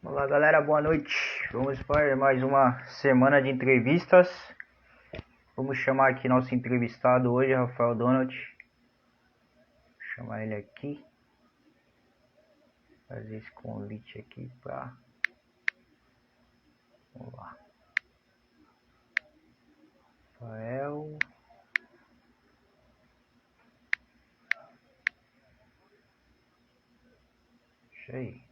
Olá galera, boa noite. Vamos para mais uma semana de entrevistas. Vamos chamar aqui nosso entrevistado hoje, Rafael Donald. Vou chamar ele aqui. Fazer esse convite aqui para. Vamos lá. Rafael. Deixa aí.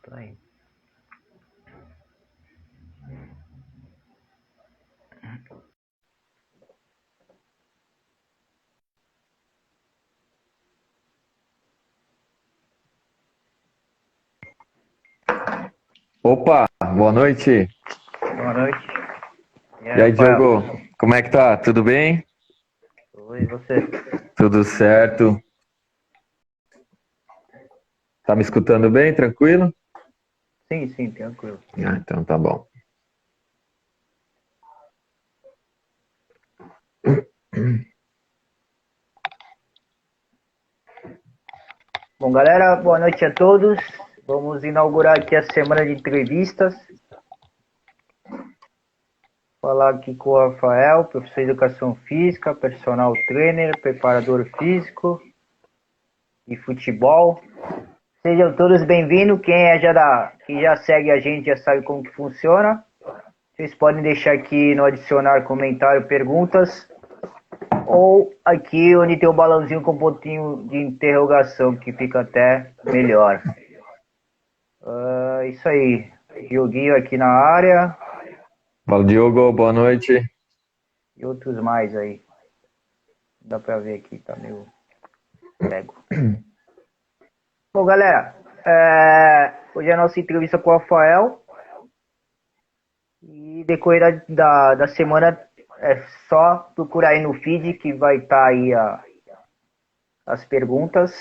Tá aí. Opa, boa noite. Boa noite. E aí, Rafael? Diogo, como é que tá? Tudo bem? Oi, você? Tudo certo. Tá me escutando bem? Tranquilo? Sim, tranquilo. Ah, então tá bom. Bom, galera, boa noite a todos. Vamos inaugurar aqui a semana de entrevistas. Falar aqui com o Rafael, professor de Educação Física, personal trainer, preparador físico e futebol. Sejam todos bem-vindos. Que já segue a gente já sabe como que funciona. Vocês podem deixar aqui no adicionar comentário, perguntas, ou aqui onde tem o balãozinho com um pontinho de interrogação, que fica até melhor. Isso aí. Dioguinho aqui na área Fala, Diogo, boa noite. e outros mais aí. Dá pra ver aqui, tá meio cego. Bom, galera, hoje é a nossa entrevista com o Rafael. E decorrer da semana é só procurar aí no feed que vai estar aí as perguntas.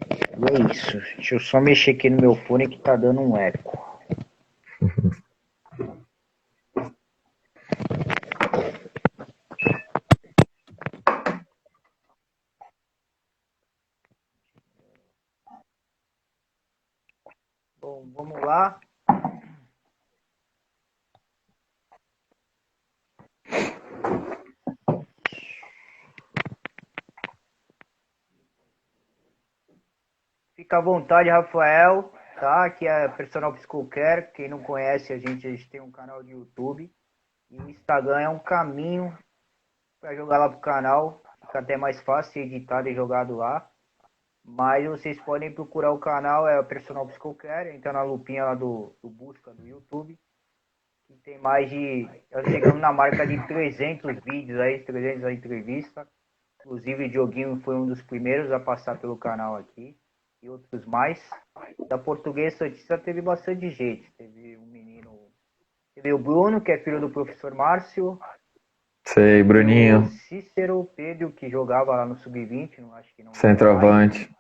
E é isso. Deixa eu só mexer aqui no meu fone que tá dando um eco. Bom, vamos lá. Fica à vontade, Rafael, tá? Aqui é Personal Psicocare. Quem não conhece a gente tem um canal de YouTube. E o Instagram é um caminho para jogar lá pro canal. Fica até mais fácil ser editado e jogado lá. Mas vocês podem procurar o canal, é o Personal Psicocare, entrar na lupinha lá do busca do YouTube. Que tem mais de... Nós chegamos na marca de 300 vídeos aí, 300 entrevistas. Inclusive o Dioguinho foi um dos primeiros a passar pelo canal aqui. E outros mais. Da Português Santista teve bastante gente. Teve um menino... Teve o Bruno, que é filho do professor Márcio. Sei, E o Bruninho, Cícero Pedro, que jogava lá no Sub-20, acho que não joga mais. centroavante.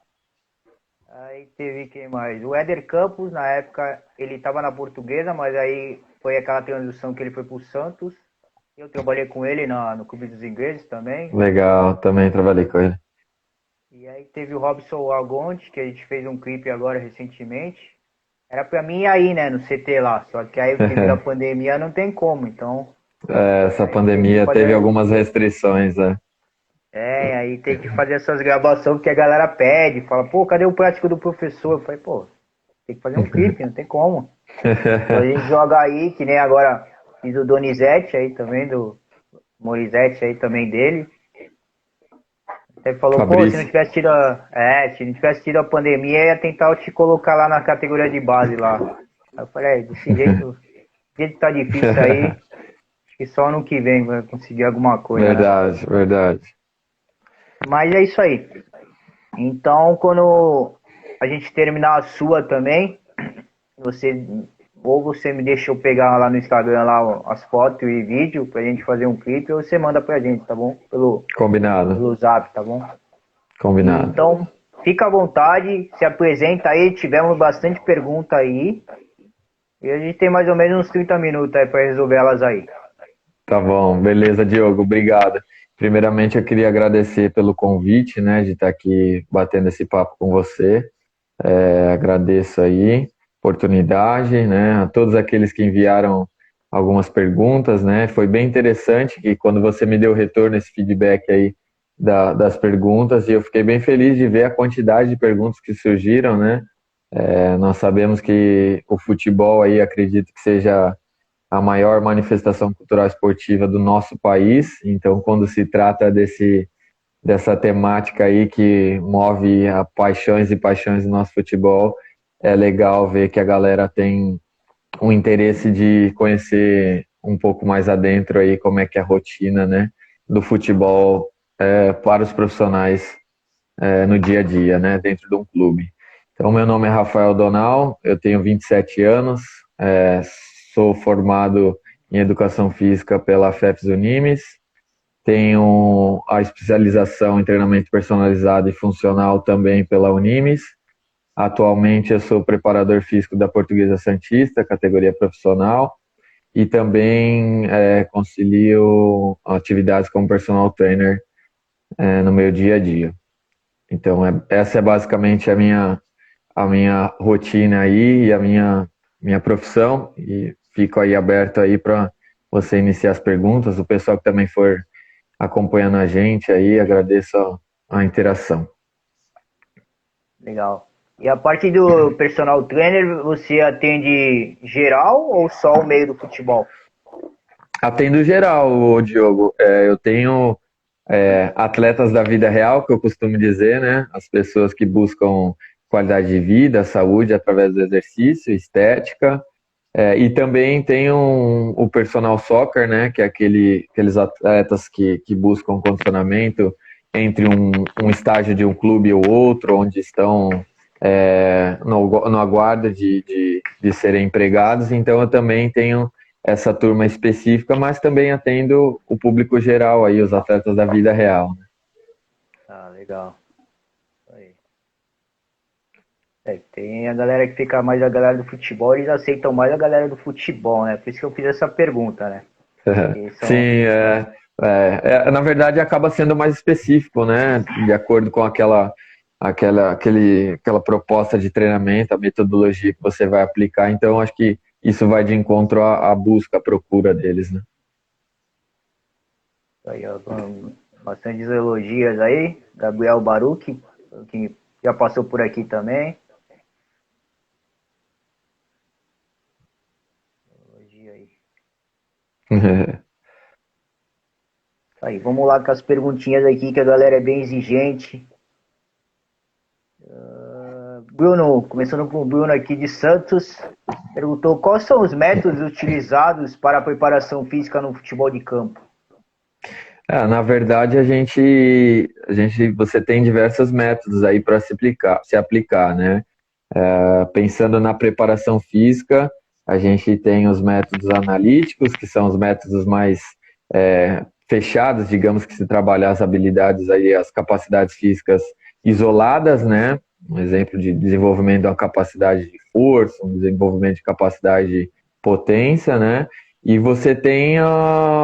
Aí teve quem mais? O Éder Campos, na época, ele estava na Portuguesa, mas aí foi aquela transição que ele foi pro Santos. Eu trabalhei com ele no Clube dos Ingleses também. Legal, também trabalhei com ele. E aí teve o Robson Agonte, que a gente fez um clipe agora recentemente. Era pra mim ir aí, né, no CT lá. Só que aí devido à pandemia não tem como, então... Essa Aí teve que pandemia teve fazer... algumas restrições, né? Aí tem que fazer essas gravações porque a galera pede, fala, pô, cadê o prático do professor? Eu falei, pô, tem que fazer um clipe, não tem como. Então a gente joga aí, que nem agora fiz o Donizete aí também, do Morizete aí também dele. Ele falou, pô, se não Fabrício. tivesse tido se não tivesse tido a pandemia, ia tentar te colocar lá na categoria de base lá. Aí eu falei, desse jeito, do jeito que tá difícil aí, acho que só ano que vem vai conseguir alguma coisa, né? Verdade, verdade. Mas é isso aí. Então, quando a gente terminar a sua também, você ou você me deixa eu pegar lá no Instagram lá as fotos e vídeo pra gente fazer um clipe, ou você manda pra gente, tá bom? Combinado, Pelo Zap, tá bom? combinado. Então, fica à vontade, se apresenta aí, tivemos bastante pergunta aí. E a gente tem mais ou menos uns 30 minutos aí pra resolver elas aí. Tá bom, beleza, Diogo, obrigado. Primeiramente, eu queria agradecer pelo convite, né, de estar aqui batendo esse papo com você. Agradeço aí a oportunidade, né, a todos aqueles que enviaram algumas perguntas, né? Foi bem interessante que quando você me deu o retorno, esse feedback aí das perguntas, e eu fiquei bem feliz de ver a quantidade de perguntas que surgiram, né? Nós sabemos que o futebol aí, acredito que seja a maior manifestação cultural esportiva do nosso país, então quando se trata dessa temática aí que move a paixões e paixões do nosso futebol, é legal ver que a galera tem um interesse de conhecer um pouco mais adentro aí como é que é a rotina, né, do futebol para os profissionais no dia a dia, né, dentro de um clube. Então, meu nome é Rafael Donal, eu tenho 27 anos, é, sou formado em Educação Física pela FEFES Unimes, tenho a especialização em treinamento personalizado e funcional também pela Unimes. Atualmente eu sou preparador físico da Portuguesa Santista, categoria profissional, e também concilio atividades como personal trainer no meu dia a dia. Então, essa é basicamente a minha rotina aí e a minha profissão, e fico aí aberto aí para você iniciar as perguntas, o pessoal que também for acompanhando a gente aí, agradeço a interação. Legal. E a parte do personal trainer, você atende geral ou só o meio do futebol? Atendo geral, Diogo. Eu tenho atletas da vida real, que eu costumo dizer, né? As pessoas que buscam qualidade de vida, saúde através do exercício, estética. E também tem o personal soccer, né? Que é aqueles atletas que buscam condicionamento entre um estágio de um clube ou outro, onde estão no aguardo de serem empregados. Então eu também tenho essa turma específica, mas também atendo o público geral aí, os atletas da vida real, né? Ah, legal. Aí. Tem a galera que fica mais a galera do futebol, eles aceitam mais a galera do futebol, né? Por isso que eu fiz essa pergunta, né? Sim, na verdade acaba sendo mais específico, né? De acordo com aquela proposta de treinamento, a metodologia que você vai aplicar. Então, acho que isso vai de encontro à busca, à procura deles, né? Aí, ó, bastantes elogios aí. Gabriel Baruch, que já passou por aqui também. Elogio aí. Aí, vamos lá com as perguntinhas aqui, que a galera é bem exigente. Bruno, começando com o Bruno aqui de Santos, perguntou quais são os métodos utilizados para a preparação física no futebol de campo. Na verdade, você tem diversos métodos aí para se aplicar, né? Pensando na preparação física, a gente tem os métodos analíticos, que são os métodos mais fechados, digamos, que se trabalhar as habilidades aí, as capacidades físicas isoladas, né? Um exemplo de desenvolvimento de uma capacidade de força, um desenvolvimento de capacidade de potência, né? E você tem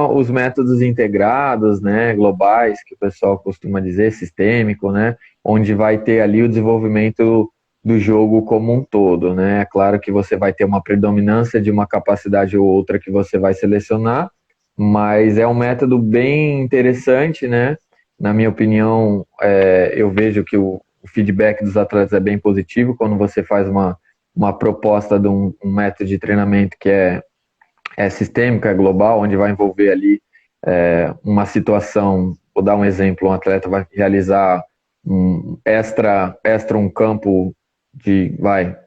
os métodos integrados, né, globais, que o pessoal costuma dizer, sistêmico, né, onde vai ter ali o desenvolvimento do jogo como um todo, né? É claro que você vai ter uma predominância de uma capacidade ou outra que você vai selecionar, mas é um método bem interessante, né? Na minha opinião, eu vejo que o feedback dos atletas é bem positivo quando você faz uma proposta de um método de treinamento que é sistêmica, é global, onde vai envolver ali uma situação, vou dar um exemplo, um atleta vai realizar um campo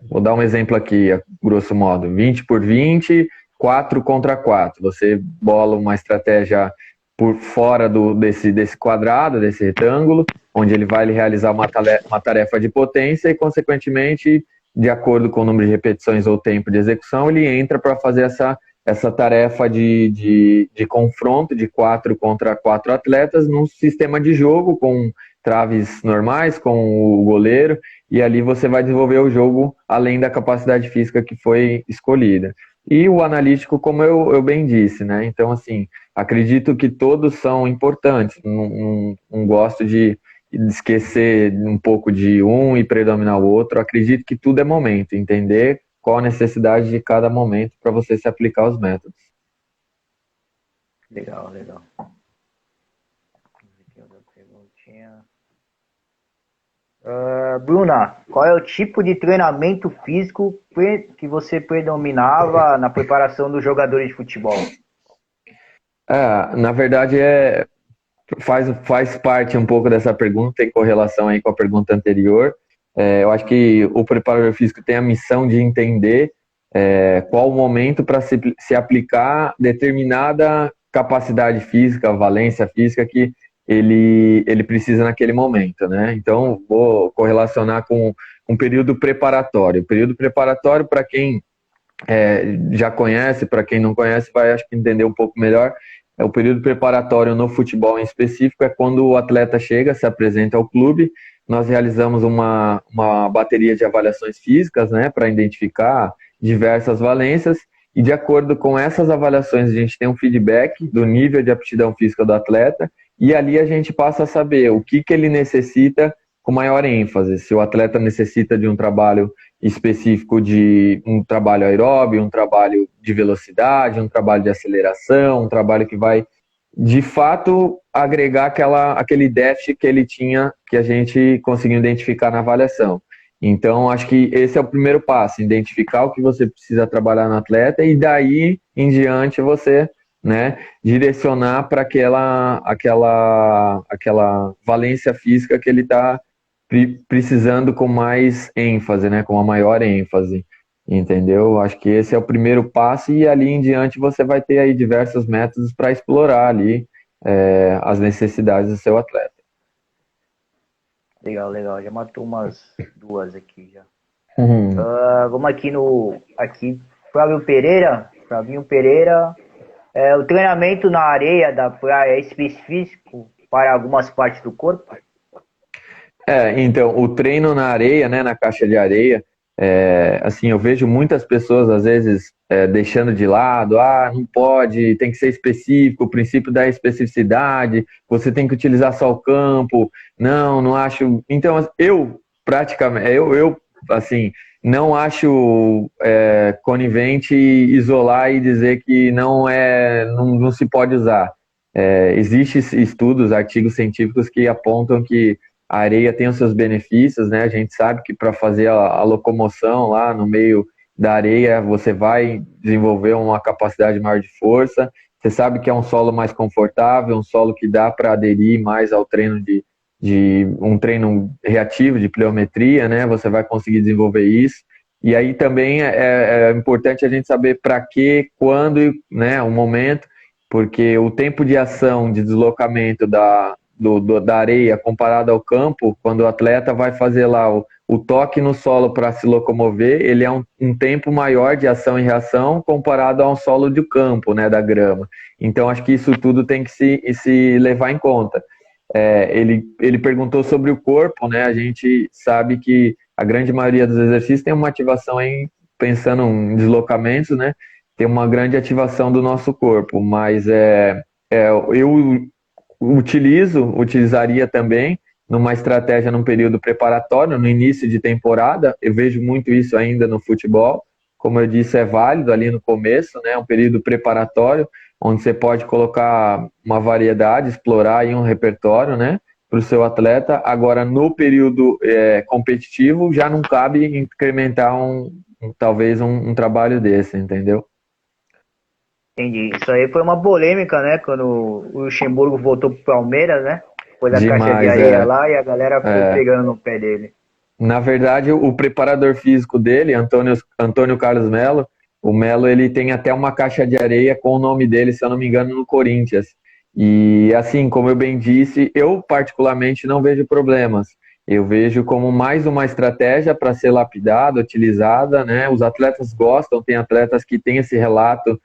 vou dar um exemplo aqui, a grosso modo, 20 por 20, 4 contra 4. Você bola uma estratégia por fora desse quadrado, desse retângulo, onde ele vai realizar uma tarefa de potência e, consequentemente, de acordo com o número de repetições ou tempo de execução, ele entra para fazer essa tarefa de confronto de 4 contra 4 atletas num sistema de jogo com traves normais, com o goleiro, e ali você vai desenvolver o jogo além da capacidade física que foi escolhida. E o analítico, como eu bem disse, né? Então, assim, acredito que todos são importantes. Não gosto de esquecer um pouco de um e predominar o outro. Acredito que tudo é momento, entender qual a necessidade de cada momento para você se aplicar os métodos. Legal, legal. Aqui outra perguntinha. Bruna, qual é o tipo de treinamento físico que você predominava na preparação dos jogadores de futebol? Na verdade, faz parte um pouco dessa pergunta, tem correlação aí com a pergunta anterior. Eu acho que o preparador físico tem a missão de entender qual o momento para se aplicar determinada capacidade física, valência física que ele precisa naquele momento, né? Então, vou correlacionar com um período preparatório. O período preparatório, para quem já conhece, para quem não conhece, vai acho que entender um pouco melhor. O período preparatório no futebol em específico é quando o atleta chega, se apresenta ao clube, nós realizamos uma bateria de avaliações físicas, né, para identificar diversas valências, e de acordo com essas avaliações a gente tem um feedback do nível de aptidão física do atleta, e ali a gente passa a saber o que ele necessita com maior ênfase, se o atleta necessita de um trabalho específico de um trabalho aeróbio, um trabalho de velocidade, um trabalho de aceleração, um trabalho que vai, de fato, agregar aquele déficit que ele tinha, que a gente conseguiu identificar na avaliação. Então, acho que esse é o primeiro passo, identificar o que você precisa trabalhar no atleta e daí em diante você, né, direcionar para aquela valência física que ele está precisando com mais ênfase, né, com uma maior ênfase, entendeu? Acho que esse é o primeiro passo e ali em diante você vai ter aí diversos métodos para explorar ali as necessidades do seu atleta. Legal, legal. Já matou umas duas aqui já. Uhum. Vamos aqui, Flavinho Pereira. O treinamento na areia da praia é específico para algumas partes do corpo? Então, o treino na areia, né, na caixa de areia, assim, eu vejo muitas pessoas, às vezes, deixando de lado, não pode, tem que ser específico, o princípio da especificidade, você tem que utilizar só o campo, não acho... Então, praticamente, assim, não acho conivente isolar e dizer que não se pode usar. Existem estudos, artigos científicos que apontam que a areia tem os seus benefícios, né? A gente sabe que para fazer a locomoção lá no meio da areia, você vai desenvolver uma capacidade maior de força. Você sabe que é um solo mais confortável, um solo que dá para aderir mais ao treino de um treino reativo de pliometria, né? Você vai conseguir desenvolver isso. E aí também é importante a gente saber para que, quando, né? O momento, porque o tempo de ação, de deslocamento da areia comparado ao campo, quando o atleta vai fazer lá o toque no solo para se locomover, ele é um tempo maior de ação e reação comparado a um solo de campo, né, da grama. Então, acho que isso tudo tem que se levar em conta. Ele perguntou sobre o corpo, né, a gente sabe que a grande maioria dos exercícios tem uma ativação pensando em deslocamentos, né, tem uma grande ativação do nosso corpo, mas eu utilizaria também numa estratégia num período preparatório, no início de temporada. Eu vejo muito isso ainda no futebol. Como eu disse, é válido ali no começo, né? Um período preparatório, onde você pode colocar uma variedade, explorar aí um repertório, né? Para o seu atleta. Agora, no período competitivo, já não cabe incrementar talvez um trabalho desse, entendeu? Entendi. Isso aí foi uma polêmica, né? Quando o Luxemburgo voltou pro Palmeiras, né? Foi da caixa de areia lá e a galera ficou pegando no pé dele. Na verdade, o preparador físico dele, Antônio Carlos Melo, o Melo, ele tem até uma caixa de areia com o nome dele, se eu não me engano, no Corinthians. E assim, como eu bem disse, eu particularmente não vejo problemas. Eu vejo como mais uma estratégia para ser lapidada, utilizada, né? Os atletas gostam, tem atletas que têm esse relato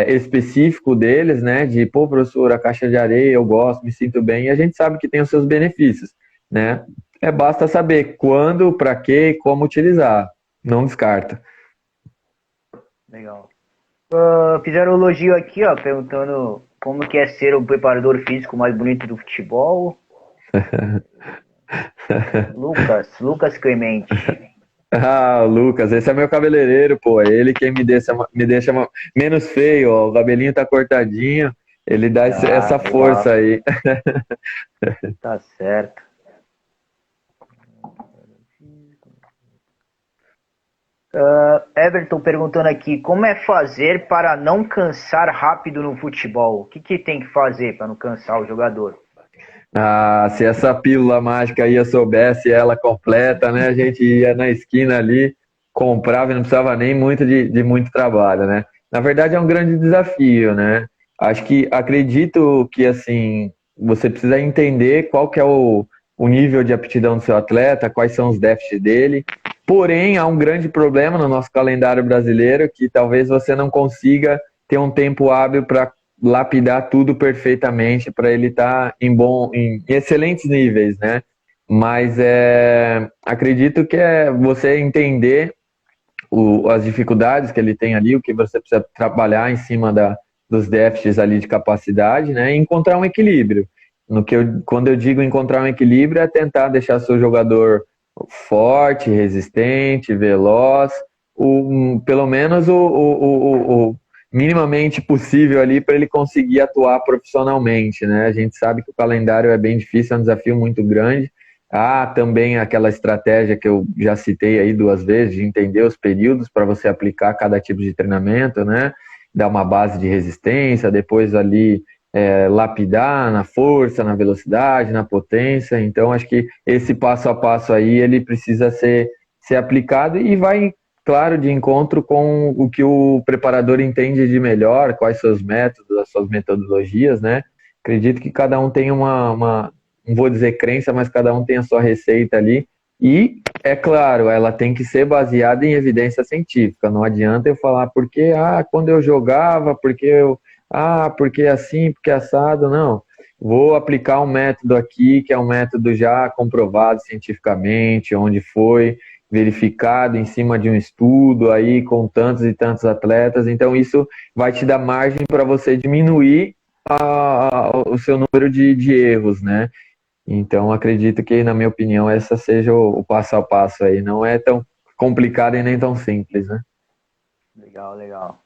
específico deles, né? De, pô, professor, a caixa de areia, eu gosto, me sinto bem, e a gente sabe que tem os seus benefícios, né? Basta saber quando, para quê e como utilizar. Não descarta. Legal. Fizeram um elogio aqui, ó, perguntando como que é ser o preparador físico mais bonito do futebol. Lucas Clemente. Ah, o Lucas, esse é meu cabeleireiro, pô. É ele quem me deixa menos feio, ó. O cabelinho tá cortadinho. Ele dá Ah, essa legal. força aí. Tá certo. Everton perguntando aqui, como é fazer para não cansar rápido no futebol? O que tem que fazer para não cansar o jogador? Ah, se essa pílula mágica aí eu soubesse ela completa, né? A gente ia na esquina ali, comprava e não precisava nem muito de muito trabalho, né? Na verdade é um grande desafio, né? Acredito que assim, você precisa entender qual que é o nível de aptidão do seu atleta, quais são os déficits dele. Porém, há um grande problema no nosso calendário brasileiro que talvez você não consiga ter um tempo hábil para lapidar tudo perfeitamente para ele estar em excelentes níveis, né? Mas acredito que é você entender as dificuldades que ele tem ali, o que você precisa trabalhar em cima dos déficits ali de capacidade, né? E encontrar um equilíbrio. Quando eu digo encontrar um equilíbrio, é tentar deixar seu jogador forte, resistente, veloz, pelo menos o minimamente possível ali para ele conseguir atuar profissionalmente, né? A gente sabe que o calendário é bem difícil, é um desafio muito grande. Há também aquela estratégia que eu já citei aí 2 vezes, de entender os períodos para você aplicar cada tipo de treinamento, né? Dar uma base de resistência, depois ali lapidar na força, na velocidade, na potência. Então, acho que esse passo a passo aí, ele precisa ser aplicado e vai, claro, de encontro com o que o preparador entende de melhor, quais seus métodos, as suas metodologias, né? Acredito que cada um tem não vou dizer crença, mas cada um tem a sua receita ali. E, é claro, ela tem que ser baseada em evidência científica. Não adianta eu falar porque, quando eu jogava, porque assim, porque assado. Não. Vou aplicar um método aqui, que é um método já comprovado cientificamente, onde foi verificado em cima de um estudo aí com tantos e tantos atletas. Então, isso vai te dar margem para você diminuir o seu número de erros, né? Então, acredito que, na minha opinião, essa seja o passo a passo aí. Não é tão complicado e nem tão simples, né? Legal, legal.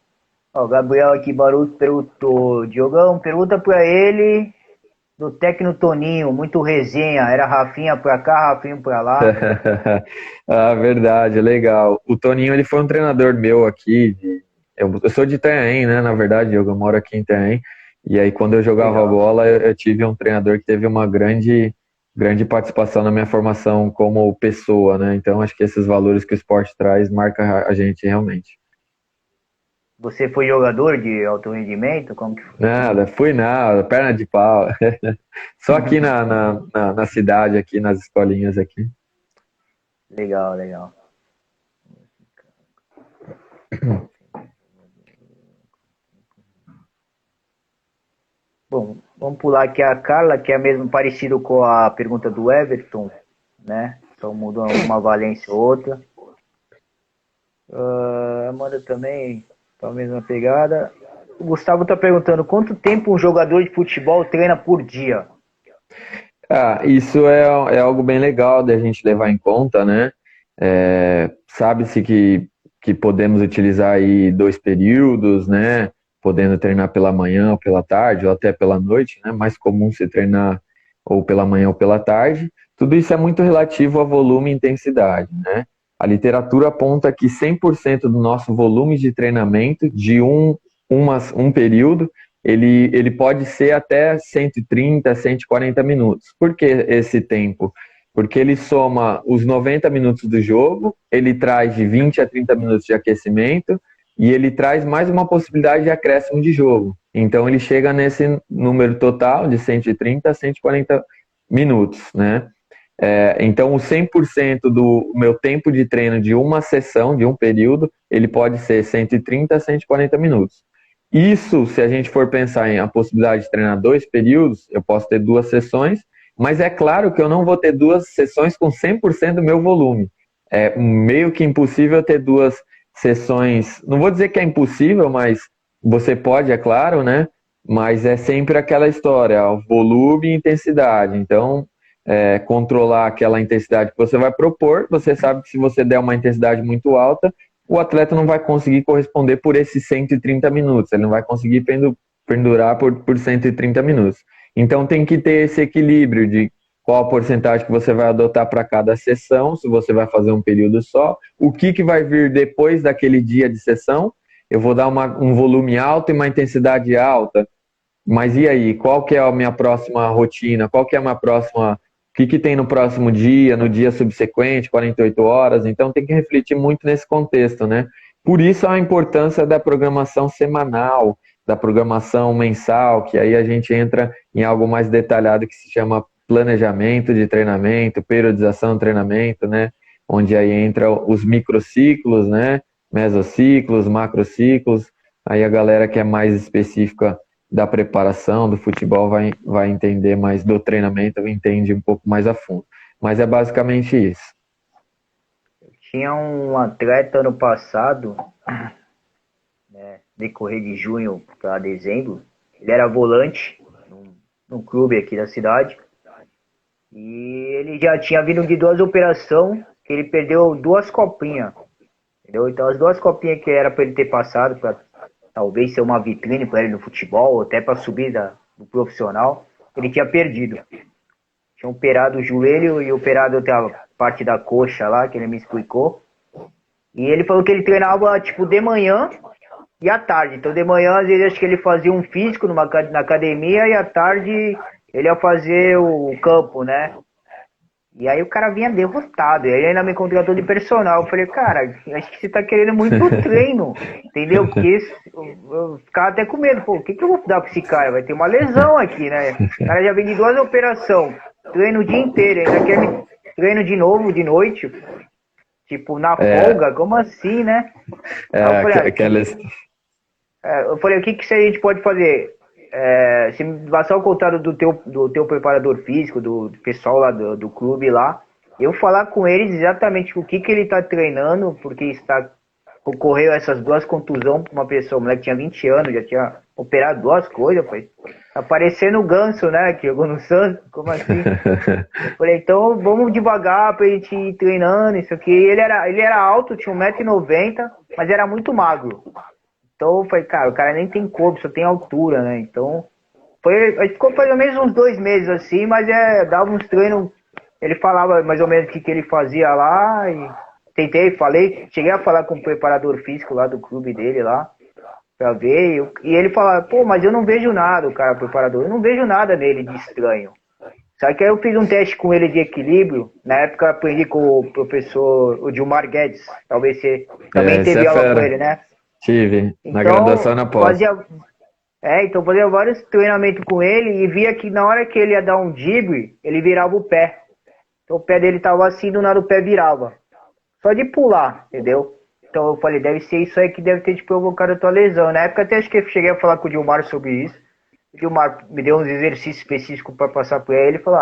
Ó, o Gabriel aqui, Baruto, perguntou, Diogão, pergunta pra ele do técnico Toninho, muito resenha, era Rafinha pra cá, Rafinha pra lá. Ah, verdade, legal. O Toninho, ele foi um treinador meu aqui. Eu sou de Itanhaém, né? Na verdade, eu moro aqui em Itanhaém. E aí, quando eu jogava Legal, bola, eu tive um treinador que teve uma grande participação na minha formação como pessoa, né? Então, acho que esses valores que o esporte traz marca a gente realmente. você foi jogador de alto rendimento? Como que foi? Nada, fui nada, perna de pau. Só aqui na cidade, aqui nas escolinhas aqui. Legal, legal. Bom, vamos pular aqui a Carla, que é mesmo parecido com a pergunta do Everton, né? Só mudou uma valência ou outra. Amanda também, tá a mesma pegada. O Gustavo tá perguntando quanto tempo um jogador de futebol treina por dia? Isso é algo bem legal da gente levar em conta, né? Sabe-se que podemos utilizar aí 2 períodos, né? Podendo treinar pela manhã ou pela tarde, ou até pela noite, né? Mais comum se treinar ou pela manhã ou pela tarde. Tudo isso é muito relativo a volume e intensidade, né? A literatura aponta que 100% do nosso volume de treinamento de um período ele pode ser até 130, 140 minutos. Por que esse tempo? Porque ele soma os 90 minutos do jogo, ele traz de 20 a 30 minutos de aquecimento e ele traz mais uma possibilidade de acréscimo de jogo. Então ele chega nesse número total de 130 a 140 minutos, né? Então o 100% do meu tempo de treino de uma sessão, de um período, ele pode ser 130 a 140 minutos. Isso, se a gente for pensar em a possibilidade de treinar 2 períodos, eu posso ter 2 sessões, mas é claro que eu não vou ter 2 sessões com 100% do meu volume. É meio que impossível ter 2 sessões. Não vou dizer que é impossível, mas você pode, é claro, né? Mas é sempre aquela história, volume e intensidade. Então, controlar aquela intensidade que você vai propor. Você sabe que se você der uma intensidade muito alta, o atleta não vai conseguir corresponder por esses 130 minutos, ele não vai conseguir pendurar por 130 minutos. Então tem que ter esse equilíbrio de qual a porcentagem que você vai adotar para cada sessão, se você vai fazer um período só, o que vai vir depois daquele dia de sessão. Eu vou dar um volume alto e uma intensidade alta, mas e aí, qual que é a minha próxima rotina, qual que é a minha próxima... O que tem no próximo dia, no dia subsequente, 48 horas? Então tem que refletir muito nesse contexto, né? Por isso a importância da programação semanal, da programação mensal, que aí a gente entra em algo mais detalhado que se chama planejamento de treinamento, periodização de treinamento, né? Onde aí entra os microciclos, né? Mesociclos, macrociclos. Aí a galera que é mais específica da preparação, do futebol, vai entender mais do treinamento, entende um pouco mais a fundo. Mas é basicamente isso. Tinha um atleta ano passado, né, decorrer de junho para dezembro, ele era volante num clube aqui da cidade, e ele já tinha vindo de 2 operações, que ele perdeu 2 copinhas, entendeu? Então as 2 copinhas que era para ele ter passado, para talvez ser uma vitrine para ele no futebol, ou até para subir do profissional, ele tinha perdido. Tinha operado o joelho e operado outra parte da coxa lá, que ele me explicou. E ele falou que ele treinava, tipo, de manhã e à tarde. Então, de manhã, às vezes, acho que ele fazia um físico na academia, e à tarde ele ia fazer o campo, né? E aí o cara vinha derrotado. E aí ele ainda me contratou de personal. Eu falei, cara, acho que você tá querendo muito treino, entendeu? Porque eu ficava até com medo. Pô, o que eu vou dar pra esse cara? Vai ter uma lesão aqui, né? O cara já vem de 2 operações, treino o dia inteiro, ainda quer me treino de novo, de noite, tipo, na folga, como assim, né? Eu falei, o que a gente pode fazer? Se me passar o contato do teu preparador físico, do pessoal lá do clube lá, eu falar com eles exatamente o que ele tá treinando, porque ocorreu essas 2 contusões pra uma pessoa. O moleque tinha 20 anos, já tinha operado 2 coisas, foi. Tá parecendo o Ganso, né, que jogou no Santos, como assim? Eu falei, então vamos devagar pra gente ir treinando, isso aqui. Ele era alto, tinha 1,90 m, mas era muito magro. Então eu falei, cara, o cara nem tem corpo, só tem altura, né? Então, a gente ficou mais ou menos uns 2 meses assim, mas dava uns treinos. Ele falava mais ou menos o que ele fazia lá, e cheguei a falar com o preparador físico lá do clube dele lá, pra ver, e ele falava, pô, mas eu não vejo nada, o cara preparador, eu não vejo nada nele de estranho. Só que aí eu fiz um teste com ele de equilíbrio, na época eu aprendi com o professor, o Gilmar Guedes, talvez você também teve aula com ele, né? Tive, na então, graduação na pós. Então fazia vários treinamentos com ele e via que na hora que ele ia dar um drible, ele virava o pé. Então o pé dele tava assim, do nada o pé virava. Só de pular, entendeu? Então eu falei, deve ser isso aí que deve ter te provocado a tua lesão. Na época até acho que eu cheguei a falar com o Gilmar sobre isso. O Gilmar me deu uns exercícios específicos para passar por ele. Ele falou,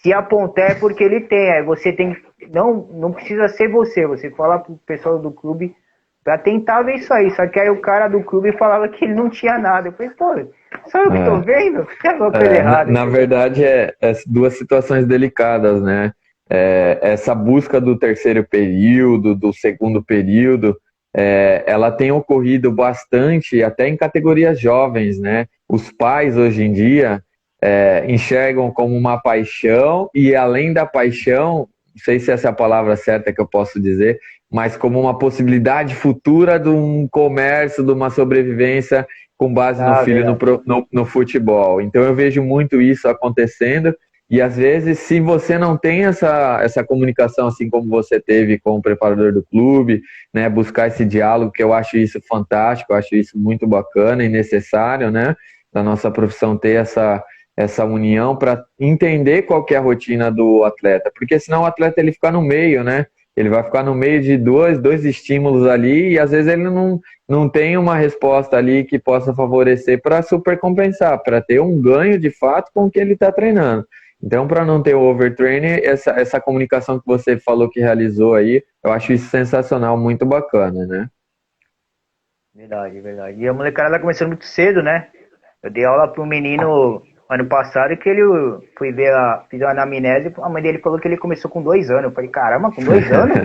se apontar é porque ele tem. Aí você tem que... Não precisa ser você fala pro pessoal do clube pra tentar ver isso aí. Só que aí o cara do clube falava que ele não tinha nada. Eu falei, pô, só eu que tô vendo? Tem alguma coisa errada. Na verdade, é 2 situações delicadas, né? Essa busca do terceiro período, do segundo período, ela tem ocorrido bastante até em categorias jovens, né? Os pais, hoje em dia, enxergam como uma paixão e, além da paixão, não sei se essa é a palavra certa que eu posso dizer, mas como uma possibilidade futura de um comércio, de uma sobrevivência com base no filho no futebol. Então eu vejo muito isso acontecendo, e às vezes, se você não tem essa comunicação assim como você teve com o preparador do clube, né, buscar esse diálogo, que eu acho isso fantástico, eu acho isso muito bacana e necessário, né, da nossa profissão ter essa união para entender qual que é a rotina do atleta, porque senão o atleta ele fica no meio, né? Ele vai ficar no meio de dois estímulos ali, e às vezes ele não tem uma resposta ali que possa favorecer para supercompensar, para ter um ganho de fato com o que ele está treinando. Então, para não ter o overtraining, essa comunicação que você falou que realizou aí, eu acho isso sensacional, muito bacana, né? Verdade. E a molecada tá começando muito cedo, né? Eu dei aula para um menino ano passado que ele fui ver, fiz uma anamnese, a mãe dele falou que ele começou com 2 anos. Eu falei, caramba, com 2 anos?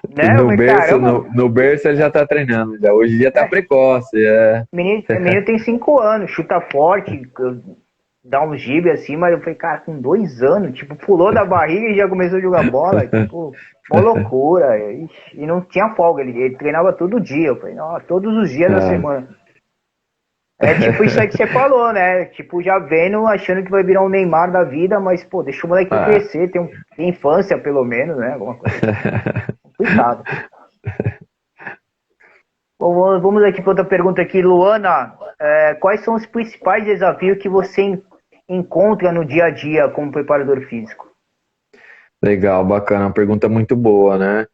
E Né? Eu falei, caramba. no berço ele já tá treinando, já. Hoje em dia tá É, precoce, é. menino tem 5 anos, chuta forte, dá um gibe assim, mas eu falei, cara, com 2 anos, tipo, pulou da barriga e já começou a jogar bola, tipo, uma loucura. E não tinha folga, ele treinava todo dia. Eu falei, não, todos os dias da É. semana. É tipo isso aí que você falou, né? Tipo, já vendo, achando que vai virar um Neymar da vida, mas, pô, deixa o moleque Ah. crescer, tem infância pelo menos, né? Alguma coisa. Cuidado. Bom, vamos aqui para outra pergunta aqui, Luana. Quais são os principais desafios que você encontra no dia a dia como preparador físico? Legal, bacana, uma pergunta muito boa, né?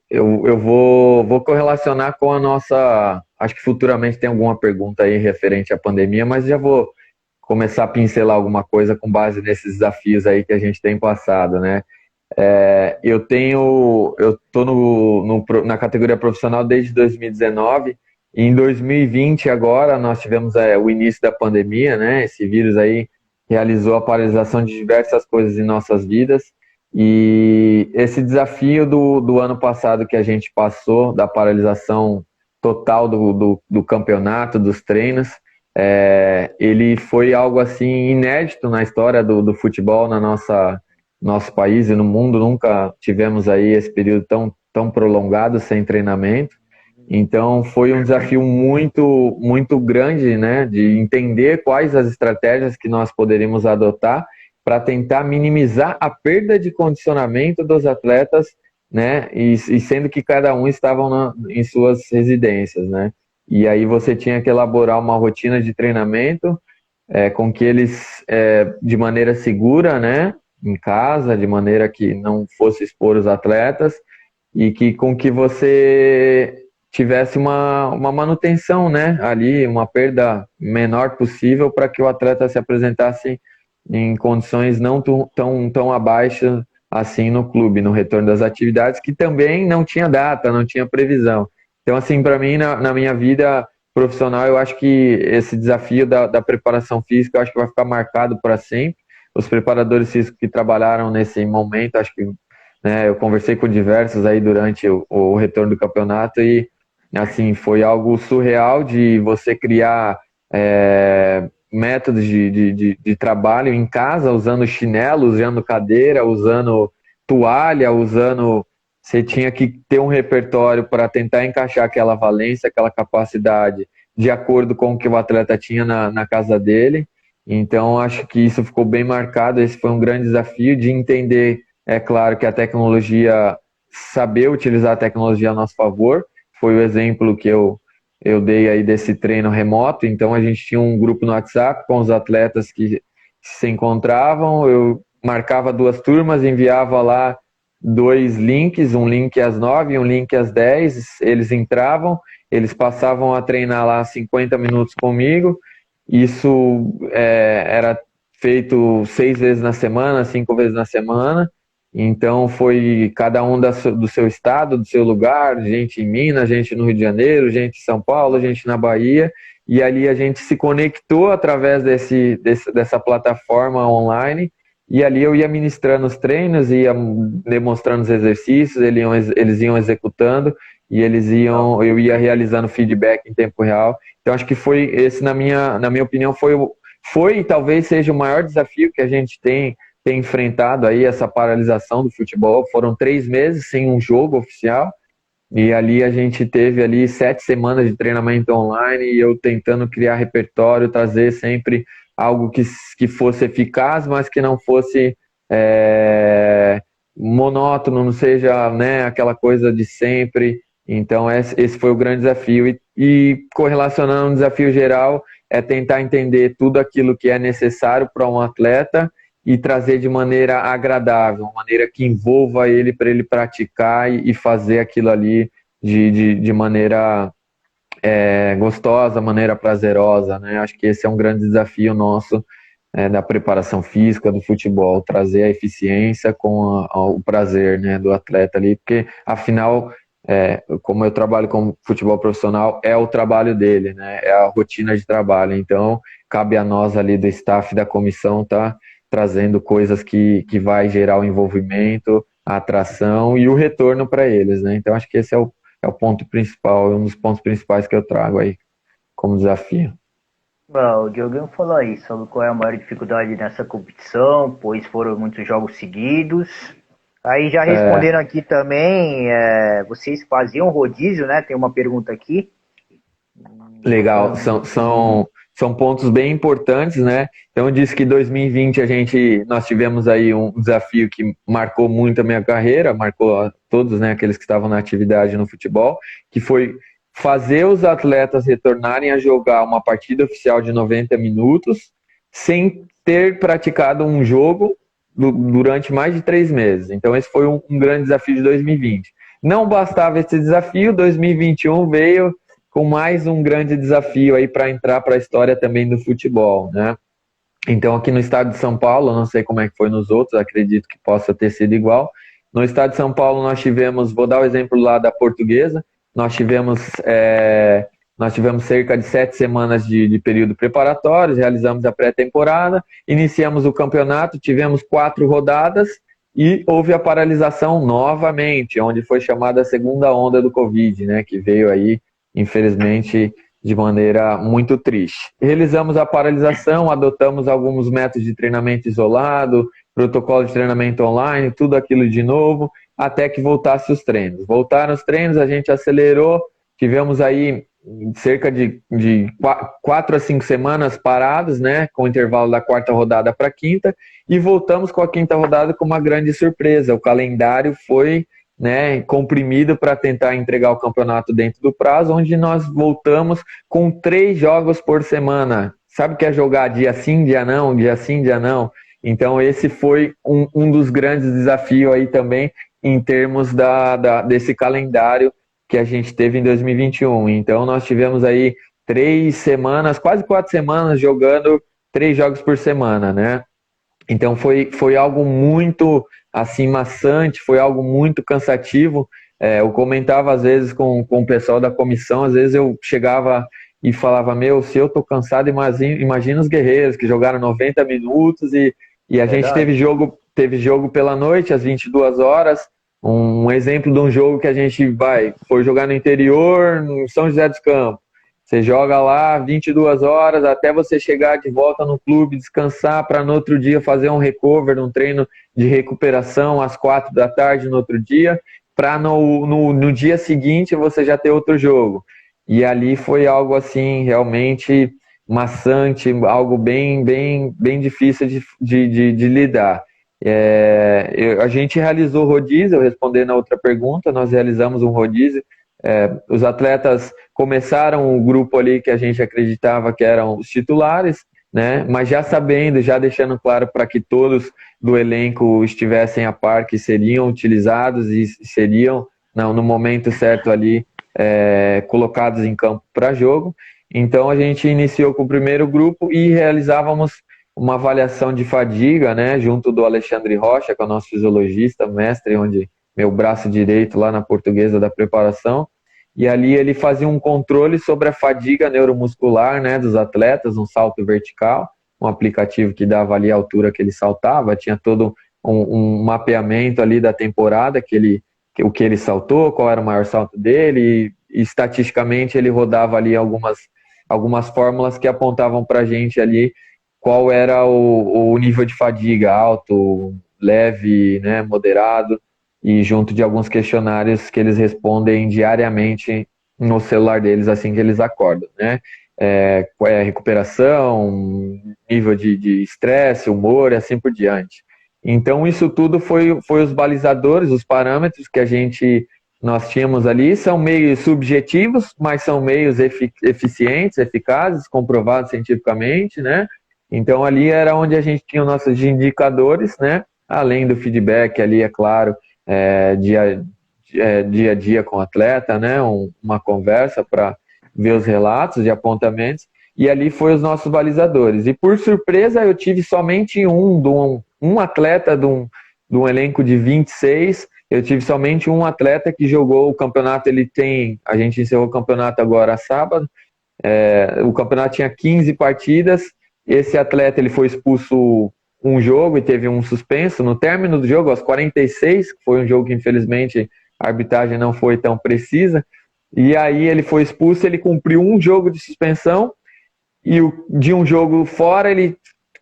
Eu vou correlacionar com a nossa. Acho que futuramente tem alguma pergunta aí referente à pandemia, mas já vou começar a pincelar alguma coisa com base nesses desafios aí que a gente tem passado, né? Eu tô na categoria profissional desde 2019, e em 2020 agora nós tivemos o início da pandemia, né? Esse vírus aí realizou a paralisação de diversas coisas em nossas vidas, e esse desafio do ano passado que a gente passou, da paralisação total do campeonato, dos treinos, ele foi algo assim inédito na história do futebol na nosso país e no mundo. Nunca tivemos aí esse período tão prolongado sem treinamento. Então foi um desafio muito, muito grande, né, de entender quais as estratégias que nós poderíamos adotar para tentar minimizar a perda de condicionamento dos atletas, né, e sendo que cada um estava em suas residências, né. E aí você tinha que elaborar uma rotina de treinamento com que eles, de maneira segura, né, em casa, de maneira que não fosse expor os atletas, e com que você tivesse uma manutenção, né, ali, uma perda menor possível para que o atleta se apresentasse em condições não tão abaixo assim no clube, no retorno das atividades, que também não tinha data, não tinha previsão. Então, assim, para mim, na minha vida profissional, eu acho que esse desafio da preparação física, eu acho que vai ficar marcado para sempre. Os preparadores físicos que trabalharam nesse momento, acho que, né, eu conversei com diversos aí durante o retorno do campeonato, e assim, foi algo surreal de você criar métodos de trabalho em casa, usando chinelo, usando cadeira, usando toalha, você tinha que ter um repertório para tentar encaixar aquela valência, aquela capacidade de acordo com o que o atleta tinha na casa dele. Então, acho que isso ficou bem marcado. Esse foi um grande desafio de entender, é claro, que a tecnologia, saber utilizar a tecnologia a nosso favor. Foi o exemplo que eu dei aí desse treino remoto. Então, a gente tinha um grupo no WhatsApp com os atletas que se encontravam. Eu marcava 2 turmas, enviava lá 2 links, um link às 9 e um link às 10. Eles entravam, eles passavam a treinar lá 50 minutos comigo. Isso era feito 6 vezes na semana, 5 vezes na semana. Então foi cada um do seu estado, do seu lugar, gente em Minas, gente no Rio de Janeiro, gente em São Paulo, gente na Bahia, e ali a gente se conectou através dessa plataforma online, e ali eu ia ministrando os treinos, ia demonstrando os exercícios, eles iam executando, e eu ia realizando feedback em tempo real. Então acho que foi esse, na minha opinião, foi e talvez seja o maior desafio que a gente tem enfrentado aí, essa paralisação do futebol. Foram 3 meses sem um jogo oficial, e ali a gente teve ali 7 semanas de treinamento online, e eu tentando criar repertório, trazer sempre algo que fosse eficaz, mas que não fosse monótono, não seja, né, aquela coisa de sempre. Então esse foi o grande desafio, e correlacionando um desafio geral, é tentar entender tudo aquilo que é necessário para um atleta e trazer de maneira agradável, uma maneira que envolva ele para ele praticar e fazer aquilo ali de maneira gostosa, maneira prazerosa, né? Acho que esse é um grande desafio nosso, da preparação física, do futebol, trazer a eficiência com o prazer, né, do atleta ali, porque afinal como eu trabalho com futebol profissional, é o trabalho dele, né? É a rotina de trabalho. Então, cabe a nós ali do staff da comissão tá trazendo coisas que vai gerar o envolvimento, a atração e o retorno para eles, né? Então, acho que esse é o ponto principal, um dos pontos principais que eu trago aí como desafio. Bom, o Diogo falou aí sobre qual é a maior dificuldade nessa competição, pois foram muitos jogos seguidos. Aí já respondendo aqui também, vocês faziam rodízio, né? Tem uma pergunta aqui. Legal, são pontos bem importantes, né? Então eu disse que 2020 nós tivemos aí um desafio que marcou muito a minha carreira, marcou a todos, né, aqueles que estavam na atividade no futebol, que foi fazer os atletas retornarem a jogar uma partida oficial de 90 minutos sem ter praticado um jogo durante mais de 3 meses. Então esse foi um grande desafio de 2020. Não bastava esse desafio, 2021 veio com mais um grande desafio aí para entrar para a história também do futebol, né? Então aqui no estado de São Paulo, não sei como é que foi nos outros, acredito que possa ter sido igual. No estado de São Paulo nós tivemos, vou dar o exemplo lá da Portuguesa, nós tivemos cerca de 7 semanas de período preparatório, realizamos a pré-temporada, iniciamos o campeonato, tivemos 4 rodadas e houve a paralisação novamente, onde foi chamada a segunda onda do Covid, né, que veio aí, infelizmente, de maneira muito triste. Realizamos a paralisação, adotamos alguns métodos de treinamento isolado, protocolo de treinamento online, tudo aquilo de novo, até que voltasse os treinos. Voltaram os treinos, a gente acelerou, tivemos aí cerca de 4 a 5 semanas parados, né, com o intervalo da 4ª rodada para a 5ª, e voltamos com a 5ª rodada com uma grande surpresa. O calendário foi, né, comprimido para tentar entregar o campeonato dentro do prazo, onde nós voltamos com 3 jogos por semana. Sabe o que é jogar dia sim, dia não, dia sim, dia não? Então esse foi um dos grandes desafios aí também em termos desse calendário que a gente teve em 2021. Então nós tivemos aí 3 semanas, quase 4 semanas jogando 3 jogos por semana, né? Então foi algo muito assim maçante, foi algo muito cansativo. Eu comentava às vezes com o pessoal da comissão, às vezes eu chegava e falava, meu, se eu tô cansado, imagina os guerreiros que jogaram 90 minutos e a gente teve jogo pela noite, às 22 horas, um exemplo de um jogo que a gente foi jogar no interior, no São José dos Campos. Você joga lá 22 horas até você chegar de volta no clube, descansar para no outro dia fazer um recover, um treino de recuperação às 4 da tarde no outro dia, para no dia seguinte você já ter outro jogo. E ali foi algo assim realmente maçante, algo bem difícil de lidar. A gente realizou rodízio, respondendo a outra pergunta, nós realizamos um rodízio. Os atletas começaram o grupo ali que a gente acreditava que eram os titulares, né? Mas já sabendo, já deixando claro para que todos do elenco estivessem a par que seriam utilizados e seriam no momento certo ali colocados em campo para jogo. Então a gente iniciou com o primeiro grupo e realizávamos uma avaliação de fadiga, né, junto do Alexandre Rocha, que é o nosso fisiologista, mestre, onde meu braço direito lá na Portuguesa da preparação, e ali ele fazia um controle sobre a fadiga neuromuscular, né, dos atletas, um salto vertical, um aplicativo que dava ali a altura que ele saltava, tinha todo um mapeamento ali da temporada, o que ele saltou, qual era o maior salto dele, e estatisticamente ele rodava ali algumas fórmulas que apontavam para a gente ali qual era o nível de fadiga, alto, leve, né, moderado, e junto de alguns questionários que eles respondem diariamente no celular deles assim que eles acordam, né? Qual é a recuperação, nível de estresse, humor e assim por diante. Então isso tudo foi os balizadores, os parâmetros que nós tínhamos ali, são meios subjetivos, mas são meios eficientes, eficazes, comprovados cientificamente, né? Então ali era onde a gente tinha os nossos indicadores, né? Além do feedback ali, é claro, dia a dia com o atleta, né? Uma conversa para ver os relatos de apontamentos, e ali foi os nossos balizadores. E por surpresa eu tive somente um atleta de um elenco de 26 eu tive somente um atleta que jogou o campeonato, a gente encerrou o campeonato agora sábado, o campeonato tinha 15 partidas, esse atleta ele foi expulso um jogo e teve um suspenso, no término do jogo, aos 46, foi um jogo que infelizmente a arbitragem não foi tão precisa, e aí ele foi expulso, ele cumpriu um jogo de suspensão, e de um jogo fora,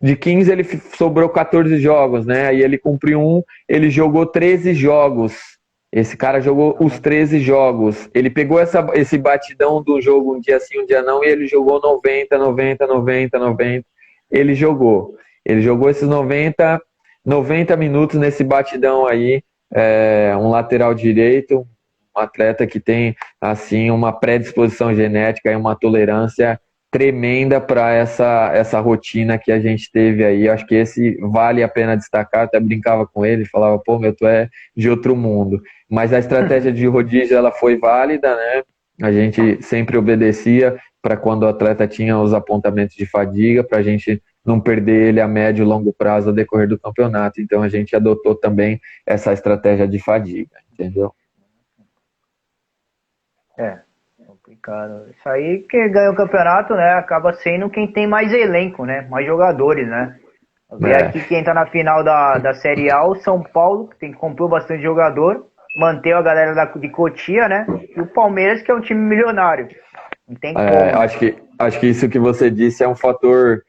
de 15 ele sobrou 14 jogos, né? Aí ele cumpriu ele jogou 13 jogos. Esse cara jogou os 13 jogos. Ele pegou esse batidão do jogo um dia sim, um dia não, e ele jogou 90, 90, 90, 90. Ele jogou esses 90 minutos nesse batidão aí, um lateral direito, um atleta que tem assim uma predisposição genética e uma tolerância tremenda para essa rotina que a gente teve aí. Acho que esse vale a pena destacar. Até brincava com ele, falava, pô, meu, tu é de outro mundo. Mas a estratégia de rodízio ela foi válida, né? A gente sempre obedecia para quando o atleta tinha os apontamentos de fadiga, para a gente não perder ele a médio e longo prazo ao decorrer do campeonato. Então a gente adotou também essa estratégia de fadiga, entendeu? Complicado. Isso aí, quem ganha o campeonato, né, acaba sendo quem tem mais elenco, né, mais jogadores, né. Ver aqui quem tá na final da Série A, o São Paulo, que comprou bastante jogador, manteve a galera de Cotia, né, e o Palmeiras, que é um time milionário. Não tem como. Acho que isso que você disse é um fator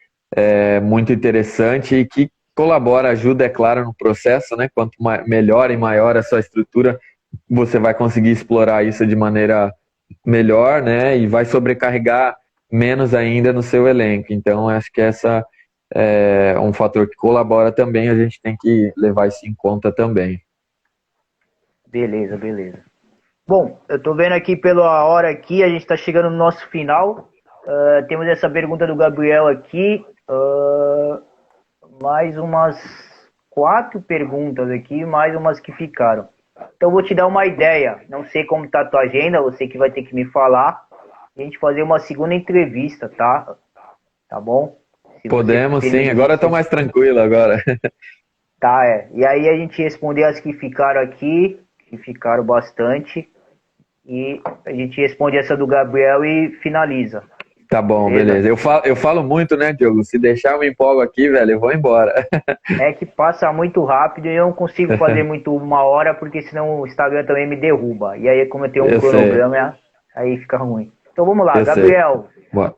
muito interessante e que colabora, ajuda, é claro, no processo, né? Quanto melhor e maior a sua estrutura, você vai conseguir explorar isso de maneira melhor, né? E vai sobrecarregar menos ainda no seu elenco. Então, acho que essa é um fator que colabora também, a gente tem que levar isso em conta também. Beleza. Bom, eu tô vendo aqui pela hora aqui, a gente tá chegando no nosso final. Temos essa pergunta do Gabriel aqui. Mais umas 4 perguntas aqui, mais umas que ficaram. Então eu vou te dar uma ideia. Não sei como tá a tua agenda, você que vai ter que me falar. A gente fazer uma segunda entrevista, tá? Tá bom? Podemos, sim. Agora eu tô mais tranquilo agora. Tá, E aí a gente responder as que ficaram aqui, que ficaram bastante. E a gente responde essa do Gabriel e finaliza. Tá bom, beleza. Eu falo muito, né, Diogo? Se deixar eu me empolgo aqui, velho, eu vou embora. É que passa muito rápido e eu não consigo fazer muito 1 hora, porque senão o Instagram também me derruba. E aí, como eu tenho um cronograma, aí fica ruim. Então vamos lá, Gabriel.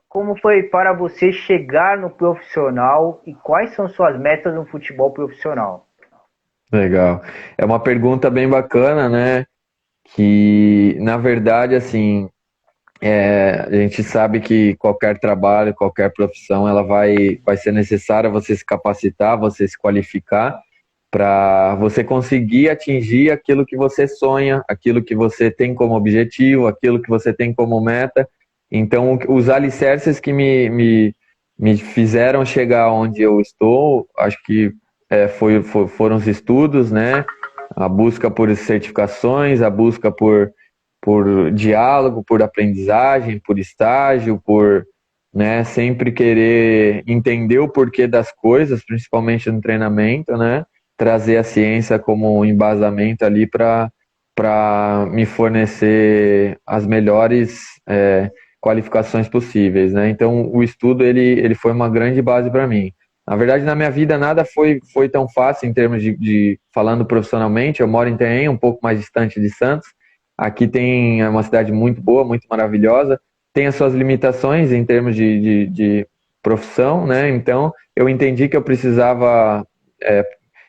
Como foi para você chegar no profissional e quais são suas metas no futebol profissional? Legal. É uma pergunta bem bacana, né? Que, na verdade, assim, a gente sabe que qualquer trabalho, qualquer profissão, ela vai ser necessária você se capacitar, você se qualificar para você conseguir atingir aquilo que você sonha, aquilo que você tem como objetivo, aquilo que você tem como meta. Então, os alicerces que me fizeram chegar onde eu estou, acho que foram os estudos, né? A busca por certificações, a busca por diálogo, por aprendizagem, por estágio, por, né, sempre querer entender o porquê das coisas, principalmente no treinamento, né? Trazer a ciência como um embasamento ali para me fornecer as melhores qualificações possíveis, né? Então, o estudo ele foi uma grande base para mim. Na verdade, na minha vida, nada foi tão fácil em termos de falando profissionalmente. Eu moro em Itanhaém, um pouco mais distante de Santos. Aqui tem uma cidade muito boa, muito maravilhosa. Tem as suas limitações em termos de profissão, né? Então, eu entendi que eu precisava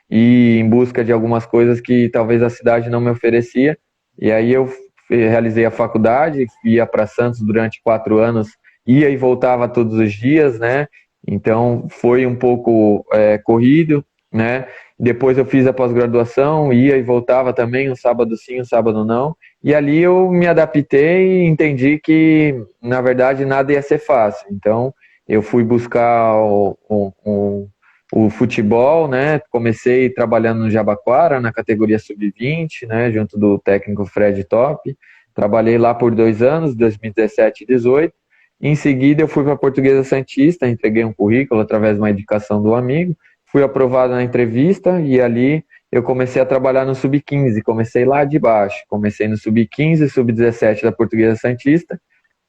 ir em busca de algumas coisas que talvez a cidade não me oferecia. E aí eu realizei a faculdade, ia para Santos durante 4 anos, ia e voltava todos os dias, né? Então foi um pouco corrido, né? Depois eu fiz a pós-graduação, ia e voltava também, um sábado sim, um sábado não. E ali eu me adaptei e entendi que, na verdade, nada ia ser fácil. Então eu fui buscar o futebol, né? Comecei trabalhando no Jabaquara, na categoria sub-20, né? Junto do técnico Fred Top. Trabalhei lá por 2 anos, 2017 e 2018. Em seguida, eu fui para a Portuguesa Santista, entreguei um currículo através de uma indicação do amigo. Fui aprovado na entrevista e ali eu comecei a trabalhar no Sub-15, comecei lá de baixo, comecei no Sub-15, Sub-17 da Portuguesa Santista,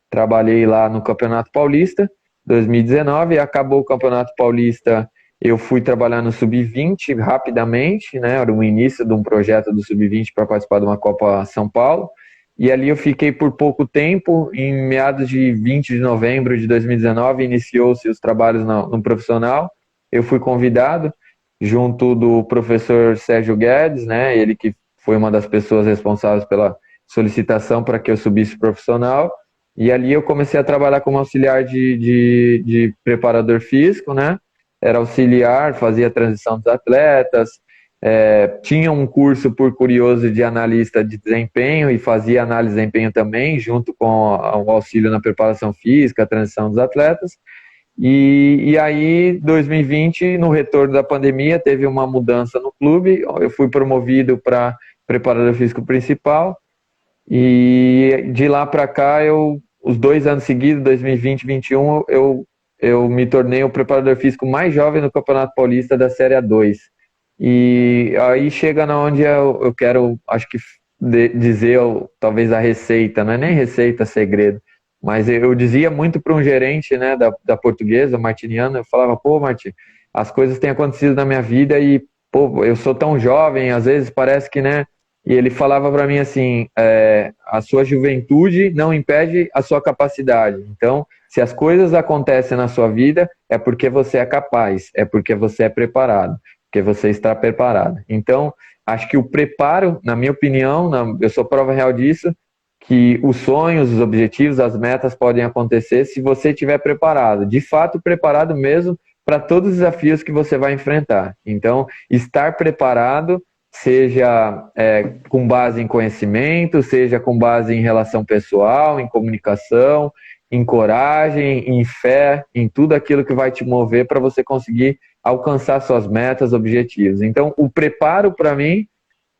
trabalhei lá no Campeonato Paulista, 2019, acabou o Campeonato Paulista, eu fui trabalhar no Sub-20 rapidamente, né, era o início de um projeto do Sub-20 para participar de uma Copa São Paulo, e ali eu fiquei por pouco tempo, em meados de 20 de novembro de 2019, iniciou-se os trabalhos no profissional, eu fui convidado, junto do professor Sérgio Guedes, né, ele que foi uma das pessoas responsáveis pela solicitação para que eu subisse profissional, e ali eu comecei a trabalhar como auxiliar de preparador físico, né, era auxiliar, fazia a transição dos atletas, tinha um curso por curioso de analista de desempenho e fazia análise de desempenho também, junto com o auxílio na preparação física, a transição dos atletas. E aí, 2020, no retorno da pandemia, teve uma mudança no clube, eu fui promovido para preparador físico principal, e de lá para cá, os 2 anos seguidos, 2020 e 2021, eu me tornei o preparador físico mais jovem no Campeonato Paulista da Série A2. E aí chega na onde eu quero, acho que dizer talvez a receita, não é nem receita, segredo, mas eu dizia muito para um gerente, né, da Portuguesa, o Martiniano, eu falava, pô, Martin, as coisas têm acontecido na minha vida e, pô, eu sou tão jovem, às vezes parece que, né, e ele falava para mim assim, a sua juventude não impede a sua capacidade, então, se as coisas acontecem na sua vida, é porque você é capaz, é porque você é preparado, porque você está preparado. Então, acho que o preparo, na minha opinião, eu sou prova real disso, que os sonhos, os objetivos, as metas podem acontecer se você estiver preparado, de fato preparado mesmo para todos os desafios que você vai enfrentar. Então, estar preparado, seja com base em conhecimento, seja com base em relação pessoal, em comunicação, em coragem, em fé, em tudo aquilo que vai te mover para você conseguir alcançar suas metas, objetivos. Então, o preparo, para mim,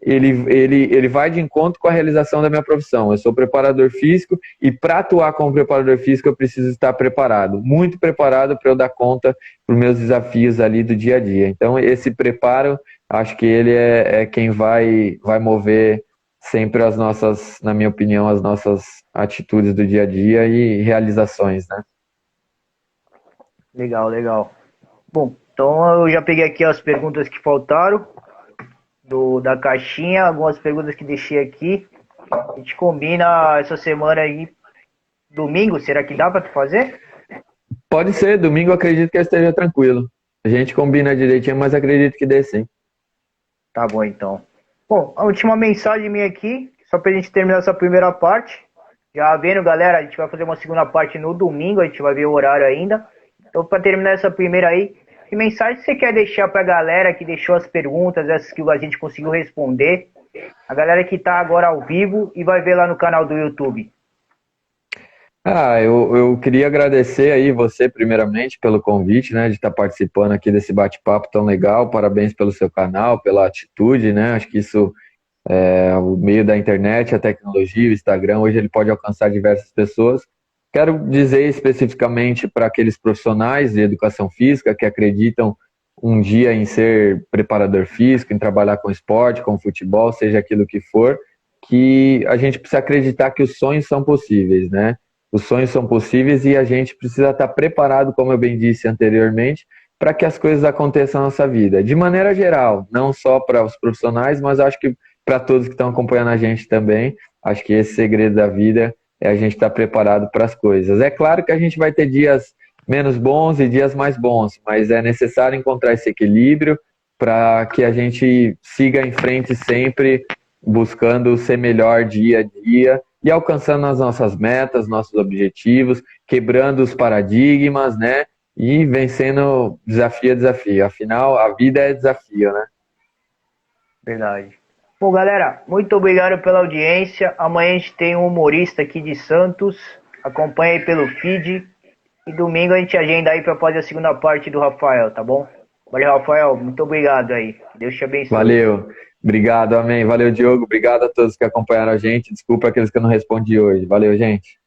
ele vai de encontro com a realização da minha profissão. Eu sou preparador físico e para atuar como preparador físico eu preciso estar preparado, muito preparado para eu dar conta dos meus desafios ali do dia a dia. Então esse preparo, acho que ele é quem vai mover sempre as nossas, na minha opinião, as nossas atitudes do dia a dia e realizações, né? Legal, legal. Bom, então eu já peguei aqui as perguntas que faltaram da caixinha, algumas perguntas que deixei aqui. A gente combina essa semana aí, domingo, será que dá para tu fazer? Pode ser, domingo eu acredito que eu esteja tranquilo. A gente combina direitinho, mas acredito que dê sim. Tá bom, então. Bom, a última mensagem minha aqui, só pra gente terminar essa primeira parte. Já vendo, galera, a gente vai fazer uma segunda parte no domingo, a gente vai ver o horário ainda. Então, pra terminar essa primeira aí, que mensagem você quer deixar pra galera que deixou as perguntas, essas que a gente conseguiu responder? A galera que tá agora ao vivo e vai ver lá no canal do YouTube. Eu queria agradecer aí você, primeiramente, pelo convite, né, de estar participando aqui desse bate-papo tão legal. Parabéns pelo seu canal, pela atitude, né? Acho que isso, o meio da internet, a tecnologia, o Instagram, hoje ele pode alcançar diversas pessoas. Quero dizer especificamente para aqueles profissionais de educação física que acreditam um dia em ser preparador físico, em trabalhar com esporte, com futebol, seja aquilo que for, que a gente precisa acreditar que os sonhos são possíveis, né? Os sonhos são possíveis e a gente precisa estar preparado, como eu bem disse anteriormente, para que as coisas aconteçam na nossa vida. De maneira geral, não só para os profissionais, mas acho que para todos que estão acompanhando a gente também. Acho que esse segredo da vida é a gente estar preparado para as coisas. É claro que a gente vai ter dias menos bons e dias mais bons, mas é necessário encontrar esse equilíbrio para que a gente siga em frente sempre, buscando ser melhor dia a dia e alcançando as nossas metas, nossos objetivos, quebrando os paradigmas, né? E vencendo desafio a desafio. Afinal, a vida é desafio, né? Verdade. Bom, galera, muito obrigado pela audiência. Amanhã a gente tem um humorista aqui de Santos. Acompanha aí pelo feed. E domingo a gente agenda aí para fazer a segunda parte do Rafael, tá bom? Valeu, Rafael. Muito obrigado aí. Deus te abençoe. Valeu. Obrigado, amém. Valeu, Diogo. Obrigado a todos que acompanharam a gente. Desculpa aqueles que eu não respondi hoje. Valeu, gente.